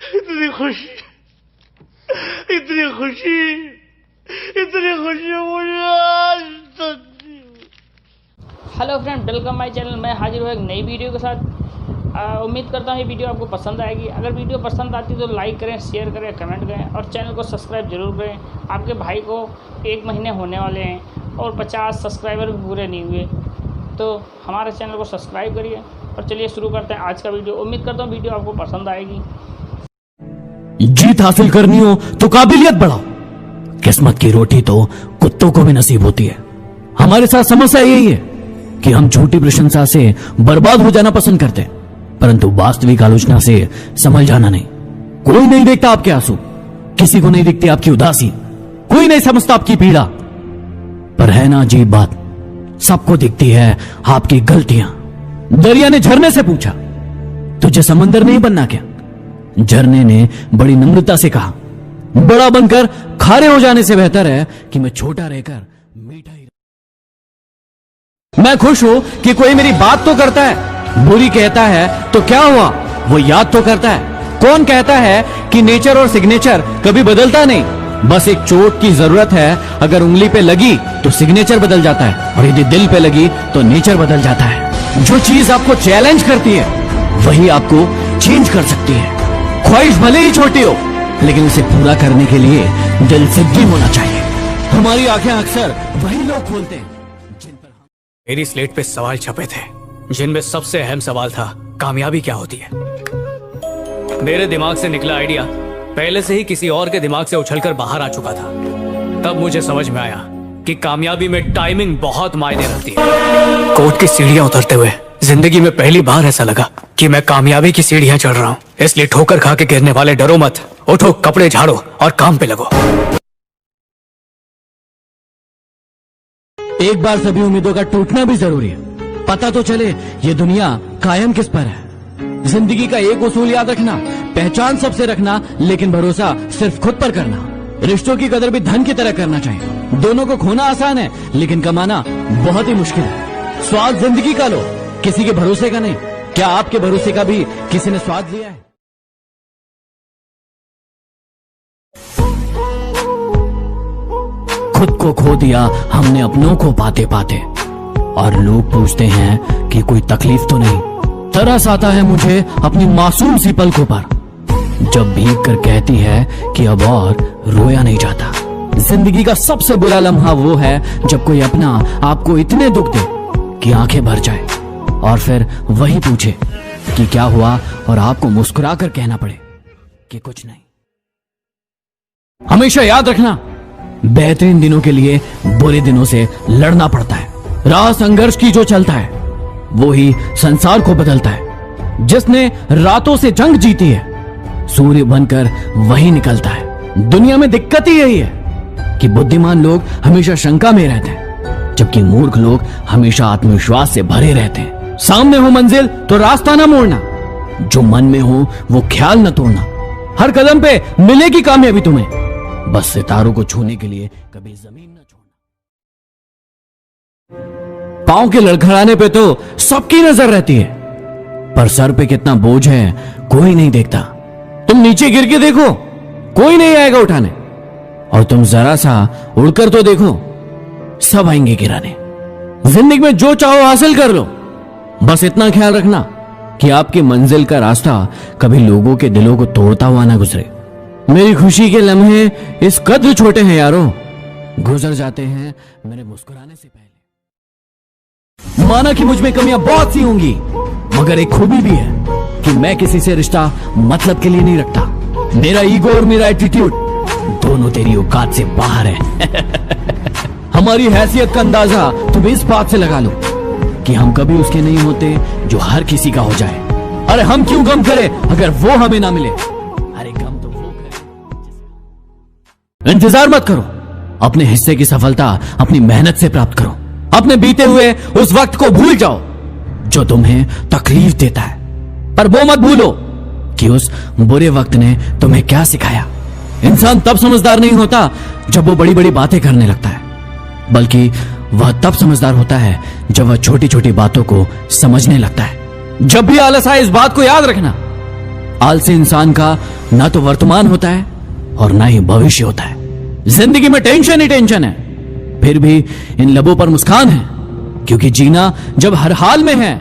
इतनी खुशी, इतनी खुशी, इतनी खुशी मुझे आज तक। Hello friend, welcome my channel. मैं हाजिर हूँ एक नई वीडियो के साथ। उम्मीद करता हूँ ये वीडियो आपको पसंद आएगी। अगर वीडियो पसंद आती तो लाइक करें, शेयर करें, कमेंट करें और चैनल को सब्सक्राइब जरूर करें। आपके भाई को 1 महीने होने वाले हैं और 50 सब्सक्राइबर भी पूरे नहीं हुए, तो हमारे चैनल को सब्सक्राइब करिए। और चलिए शुरू करते हैं आज का वीडियो। उम्मीद करता हूँ वीडियो आपको पसंद आएगी। जीत हासिल करनी हो तो काबिलियत बढ़ाओ। किस्मत की रोटी तो कुत्तों को भी नसीब होती है। हमारे साथ समस्या यही है कि हम झूठी प्रशंसा से बर्बाद हो जाना पसंद करते हैं, परंतु वास्तविक आलोचना से संभल जाना नहीं। कोई नहीं देखता आपके आंसू, किसी को नहीं दिखती आपकी उदासी, कोई नहीं समझता आपकी पीड़ा। पर है ना अजीब बात, सबको दिखती है आपकी गलतियां। दरिया ने झरने से पूछा, तुझे समंदर नहीं बनना क्या? झरने ने बड़ी नम्रता से कहा, बड़ा बनकर खारे हो जाने से बेहतर है कि मैं छोटा रहकर मीठा ही। मैं खुश हूं कि कोई मेरी बात तो करता है, बुरी कहता है तो क्या हुआ, वो याद तो करता है। कौन कहता है कि नेचर और सिग्नेचर कभी बदलता नहीं? बस एक चोट की जरूरत है। अगर उंगली पे लगी तो सिग्नेचर बदल जाता है, और यदि दिल पे लगी तो नेचर बदल जाता है। जो चीज आपको चैलेंज करती है वही आपको चेंज कर सकती है। ख्वाहिश भले ही छोटी हो, लेकिन उसे पूरा करने के लिए दिल जिद्दी होना चाहिए। हमारी आंखें अक्सर वही लोग खोलते हैं जिन पर मेरी स्लेट पे सवाल छपे थे, जिनमें सबसे अहम सवाल था कामयाबी क्या होती है। मेरे दिमाग से निकला आइडिया पहले से ही किसी और के दिमाग से उछलकर बाहर आ चुका था। तब मुझे समझ में आया कि कामयाबी में टाइमिंग बहुत मायने रखती है। कोर्ट की सीढ़ियां उतरते हुए जिंदगी में पहली बार ऐसा लगा कि मैं कामयाबी की सीढ़ियां चढ़ रहा हूँ। इसलिए ठोकर खा के गिरने वाले डरो मत, उठो, कपड़े झाड़ो और काम पे लगो। एक बार सभी उम्मीदों का टूटना भी जरूरी है। पता तो चले ये दुनिया कायम किस पर है। जिंदगी का एक उसूल याद रखना, पहचान सबसे रखना, लेकिन भरोसा सिर्फ खुद पर करना। रिश्तों की कदर भी धन की तरह करना चाहिए। दोनों को खोना आसान है, लेकिन कमाना बहुत ही मुश्किल है। स्वाद जिंदगी का लो, किसी के भरोसे का नहीं। क्या आपके भरोसे का भी किसी ने स्वाद लिया है? खुद को खो दिया हमने अपनों को पाते पाते, और लोग पूछते हैं कि कोई तकलीफ तो नहीं। तरस आता है मुझे अपनी मासूम सी पलकों पर, जब भीग कर कहती है कि अब और रोया नहीं जाता। जिंदगी का सबसे बुरा लम्हा वो है जब कोई अपना आपको इतने दुख दे कि आंखें भर जाए, और फिर वही पूछे कि क्या हुआ, और आपको मुस्कुरा कर कहना पड़े कि कुछ नहीं। हमेशा याद रखना, बेहतरीन दिनों के लिए बुरे दिनों से लड़ना पड़ता है। राह संघर्ष की जो चलता है वो ही संसार को बदलता है। जिसने रातों से जंग जीती है, सूर्य बनकर वही निकलता है। दुनिया में दिक्कत ही यही है कि बुद्धिमान लोग हमेशा शंका में रहते हैं, जबकि मूर्ख लोग हमेशा आत्मविश्वास से भरे रहते हैं। सामने हो मंजिल तो रास्ता ना मोड़ना, जो मन में हो वो ख्याल न तोड़ना। हर कदम पे मिलेगी कामयाबी तुम्हें, बस सितारों को छूने के लिए कभी जमीन न छोड़ना। पांव के लड़खड़ाने पे तो सबकी नजर रहती है, पर सर पे कितना बोझ है कोई नहीं देखता। तुम नीचे गिर के देखो, कोई नहीं आएगा उठाने, और तुम जरा सा उड़कर तो देखो, सब आएंगे गिराने। जिंदगी में जो चाहो हासिल कर लो, बस इतना ख्याल रखना कि आपकी मंजिल का रास्ता कभी लोगों के दिलों को तोड़ता हुआ ना गुजरे। मेरी खुशी के लम्हे इस कद्र छोटे हैं यारों, गुजर जाते हैं मेरे मुस्कुराने से पहले। माना कि मुझ में कमियां बहुत सी होंगी, मगर एक खूबी भी है कि मैं किसी से रिश्ता मतलब के लिए नहीं रखता। मेरा ईगो और मेरा एटीट्यूड दोनों तेरी औकात से बाहर है। हमारी हैसियत का अंदाजा तुम इस बात से लगा लो कि हम कभी उसके नहीं होते जो हर किसी का हो जाए। अरे हम क्यों गम करें अगर वो हमें ना मिले? अरे गम तो वो करे। इंतजार मत करो, अपने हिस्से की सफलता अपनी मेहनत से प्राप्त करो। अपने बीते हुए उस वक्त को भूल जाओ जो तुम्हें तकलीफ देता है, पर वो मत भूलो कि उस बुरे वक्त ने तुम्हें क्या सिखाया। इंसान तब समझदार नहीं होता जब वो बड़ी बड़ी बातें करने लगता है, बल्कि वह तब समझदार होता है जब वह छोटी छोटी बातों को समझने लगता है। जब भी आलस आए इस बात को याद रखना आलसी इंसान का ना तो वर्तमान होता है और ना ही भविष्य होता है। जिंदगी में टेंशन ही टेंशन है, फिर भी इन लबों पर मुस्कान है, क्योंकि जीना जब हर हाल में है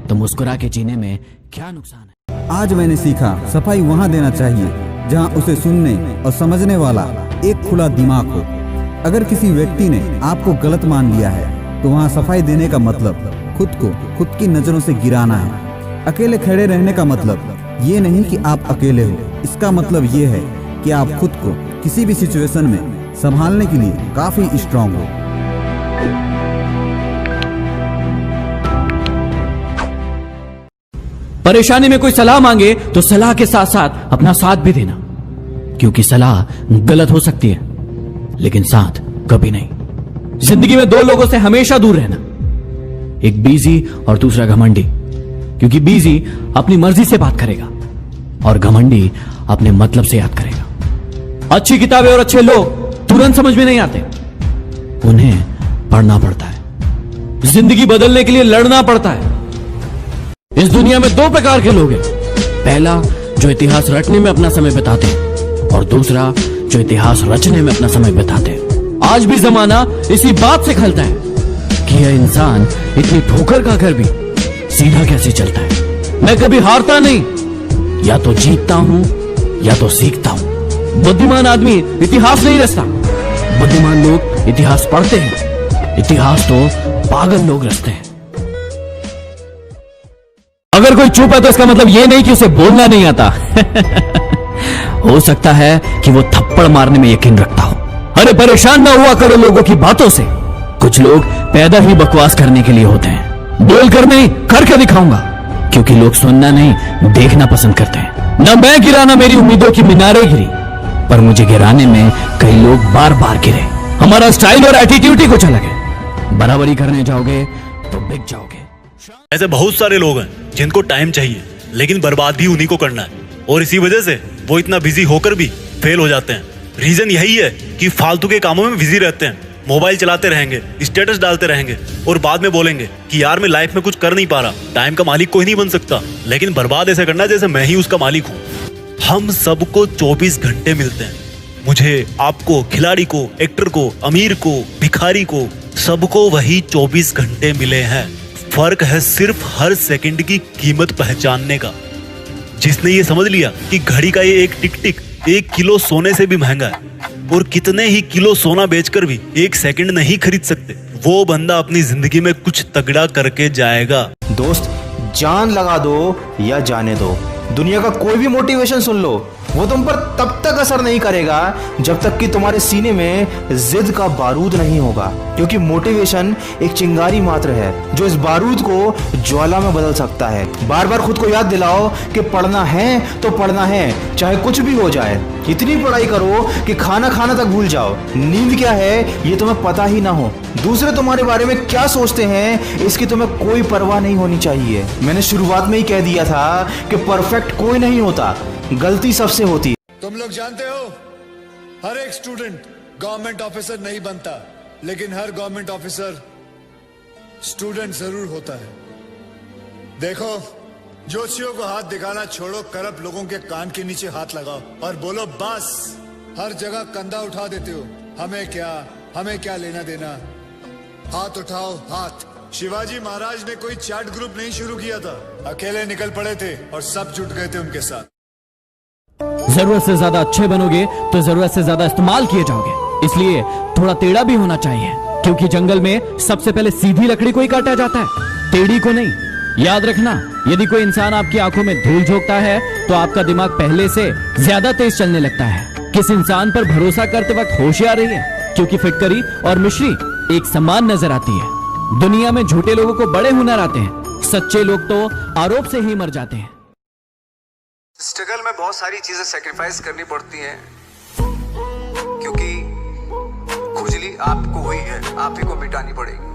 तो मुस्कुरा के जीने में क्या नुकसान है। आज मैंने सीखा सफाई वहाँ देना चाहिए जहाँ उसे सुनने और समझने वाला एक खुला दिमाग हो। अगर किसी व्यक्ति ने आपको गलत मान लिया है तो वहाँ सफाई देने का मतलब खुद को खुद की नजरों से गिराना है। अकेले खड़े रहने का मतलब ये नहीं कि आप अकेले हो, इसका मतलब ये है कि आप खुद को किसी भी सिचुएशन में संभालने के लिए काफी स्ट्रांग हो। परेशानी में कोई सलाह मांगे तो सलाह के साथ साथ अपना साथ भी देना, क्योंकि सलाह गलत हो सकती है लेकिन साथ कभी नहीं। जिंदगी में दो लोगों से हमेशा दूर रहना, एक बीजी और दूसरा घमंडी, क्योंकि बीजी अपनी मर्जी से बात करेगा और घमंडी अपने मतलब से याद करेगा। अच्छी किताबें और अच्छे लोग तुरंत समझ में नहीं आते, उन्हें पढ़ना पड़ता है। जिंदगी बदलने के लिए लड़ना पड़ता है। इस दुनिया में दो प्रकार के लोग हैं, पहला जो इतिहास रटने में अपना समय बिताते हैं और दूसरा जो इतिहास रचने में अपना समय बिताते हैं। आज भी जमाना इसी बात से खलता है कि यह इंसान इतनी ठोकर खाकर भी सीधा कैसे चलता है। मैं कभी हारता नहीं, या तो जीतता हूं या तो सीखता हूं। बुद्धिमान आदमी इतिहास नहीं रचता, बुद्धिमान लोग इतिहास पढ़ते हैं। इतिहास तो पागल लोग रचते हैं। अगर कोई चुप है तो इसका मतलब यह नहीं कि उसे बोलना नहीं आता। हो सकता है कि वो थप्पड़ मारने में यकीन रखता हो। अरे परेशान ना हुआ करो लोगों की बातों से, कुछ लोग पैदा ही बकवास करने के लिए होते हैं। बोलकर नहीं करके दिखाऊंगा, क्योंकि लोग सुनना नहीं देखना पसंद करते हैं। ना मैं गिरा ना मेरी उम्मीदों की मीनारें गिरी, पर मुझे गिराने में कई लोग बार बार गिरे। हमारा स्टाइल और एटीट्यूड ही कुछ अलग है। बराबरी करने जाओगे तो बिक जाओगे। ऐसे बहुत सारे लोग हैं जिनको टाइम चाहिए लेकिन बर्बाद भी उन्हीं को करना है, और इसी वजह से वो इतना बिजी होकर भी फेल हो जाते हैं। रीजन यही है कि फालतू के कामों में बिजी रहते हैं, मोबाइल चलाते रहेंगे, स्टेटस डालते रहेंगे और बाद में बोलेंगे कि यार मैं लाइफ में कुछ कर नहीं पा रहा। टाइम का मालिक कोई नहीं बन सकता, लेकिन बर्बाद ऐसे करना जैसे मैं ही उसका मालिक हूँ। हम सबको 24 घंटे मिलते हैं, मुझे, आपको, खिलाड़ी को, एक्टर को, अमीर को, भिखारी को, सबको वही 24 घंटे मिले हैं। फर्क है सिर्फ हर सेकंड की कीमत पहचानने का। जिसने ये समझ लिया कि घड़ी का ये एक टिक टिक 1 किलो सोने से भी महंगा है और कितने ही किलो सोना बेचकर भी 1 सेकंड नहीं खरीद सकते, वो बंदा अपनी जिंदगी में कुछ तगड़ा करके जाएगा। दोस्त, जान लगा दो या जाने दो, दुनिया का कोई भी मोटिवेशन सुन लो, वो तुम पर तब तक असर नहीं करेगा जब तक कि तुम्हारे सीने में जिद का बारूद नहीं होगा। क्योंकि मोटिवेशन एक चिंगारी मात्र है जो इस बारूद को ज्वाला में बदल सकता है। बार बार खुद को याद दिलाओ कि पढ़ना है तो पढ़ना है, चाहे कुछ भी हो जाए। इतनी पढ़ाई करो कि खाना खाना तक भूल जाओ। नींद क्या है ये तुम्हें पता ही ना हो। दूसरे तुम्हारे बारे में क्या सोचते हैं इसकी तुम्हें कोई परवाह नहीं होनी चाहिए। मैंने शुरुआत में ही कह दिया था कि परफेक्ट कोई नहीं होता, गलती सबसे होती है। तुम लोग जानते हो, हर एक स्टूडेंट गवर्नमेंट ऑफिसर नहीं बनता, लेकिन हर गवर्नमेंट ऑफिसर स्टूडेंट जरूर होता है। देखो, जोशियों को हाथ दिखाना छोड़ो, करप्ट लोगों के कान के नीचे हाथ लगाओ और बोलो बस। हर जगह कंधा उठा देते हो, हमें क्या लेना देना। हाथ उठाओ हाथ। शिवाजी महाराज ने कोई चैट ग्रुप नहीं शुरू किया था, अकेले निकल पड़े थे और सब जुट गए थे उनके साथ। जरूरत से ज्यादा अच्छे बनोगे तो जरूरत से ज्यादा इस्तेमाल किए जाओगे, इसलिए थोड़ा टेढ़ा भी होना चाहिए, क्योंकि जंगल में सबसे पहले सीधी लकड़ी को ही काटा जाता है, टेढ़ी को नहीं। याद रखना, यदि कोई इंसान आपकी आंखों में धूल झोंकता है तो आपका दिमाग पहले से ज्यादा तेज चलने लगता है। किस इंसान पर भरोसा करते वक्त होशियार रहिए, क्योंकि फिटकरी और मिश्री एक समान नजर आती है। दुनिया में झूठे लोगों को बड़े हुनर आते हैं, सच्चे लोग तो आरोप से ही मर जाते हैं। स्ट्रगल में बहुत सारी चीजें सैक्रिफाइस करनी पड़ती हैं, क्योंकि खुजली आपको हुई है, आप ही को मिटानी पड़ेगी।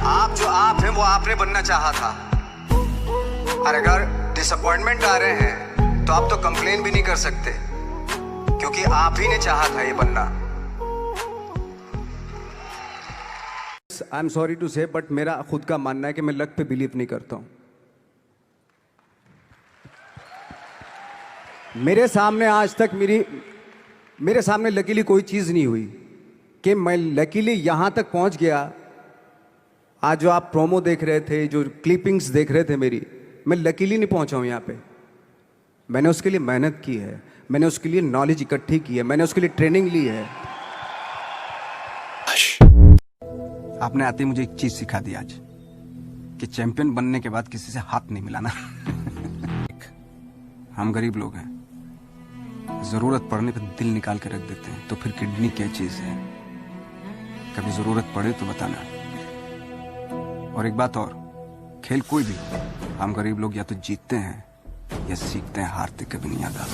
आप जो आप हैं वो आपने बनना चाहा था, और अगर डिसअपॉइंटमेंट आ रहे हैं तो आप तो कंप्लेन भी नहीं कर सकते, क्योंकि आप ही ने चाहा था ये बनना। आई एम सॉरी टू से, बट मेरा खुद का मानना है कि मैं लक पे बिलीव नहीं करता हूँ। मेरे सामने आज तक मेरे सामने लकीली कोई चीज़ नहीं हुई कि मैं लकीली यहाँ तक पहुँच गया। आज जो आप प्रोमो देख रहे थे, जो क्लिपिंग्स देख रहे थे मेरी, मैं लकीली नहीं पहुँचा हूँ यहाँ पे। मैंने उसके लिए मेहनत की है, मैंने उसके लिए नॉलेज इकट्ठी की है, मैंने उसके लिए ट्रेनिंग ली है। आपने आते ही मुझे एक चीज़ सिखा दी आज कि चैंपियन बनने के बाद किसी से हाथ नहीं मिलाना। हम गरीब लोग हैं, जरूरत पड़ने पर दिल निकाल के रख देते हैं, तो फिर किडनी क्या चीज है? कभी जरूरत पड़े तो बताना। और एक बात और, खेल कोई भी, हम गरीब लोग या तो जीतते हैं या सीखते हैं, हारते कभी नहीं आता।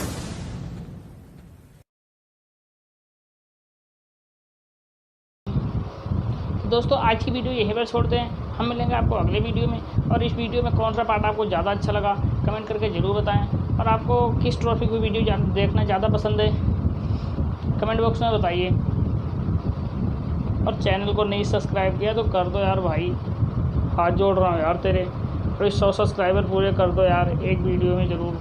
दोस्तों आज की वीडियो यहीं पर छोड़ते हैं, हम मिलेंगे आपको अगले वीडियो में। और इस वीडियो में कौन सा पार्ट आपको ज़्यादा अच्छा लगा कमेंट करके ज़रूर बताएं, और आपको किस ट्रॉफी की वीडियो देखना ज़्यादा पसंद है कमेंट बॉक्स में बताइए। और चैनल को नहीं सब्सक्राइब किया तो कर दो यार भाई, हाथ जोड़ रहा हूँ यार तेरे, तो 100 सब्सक्राइबर पूरे कर दो यार एक वीडियो में ज़रूर।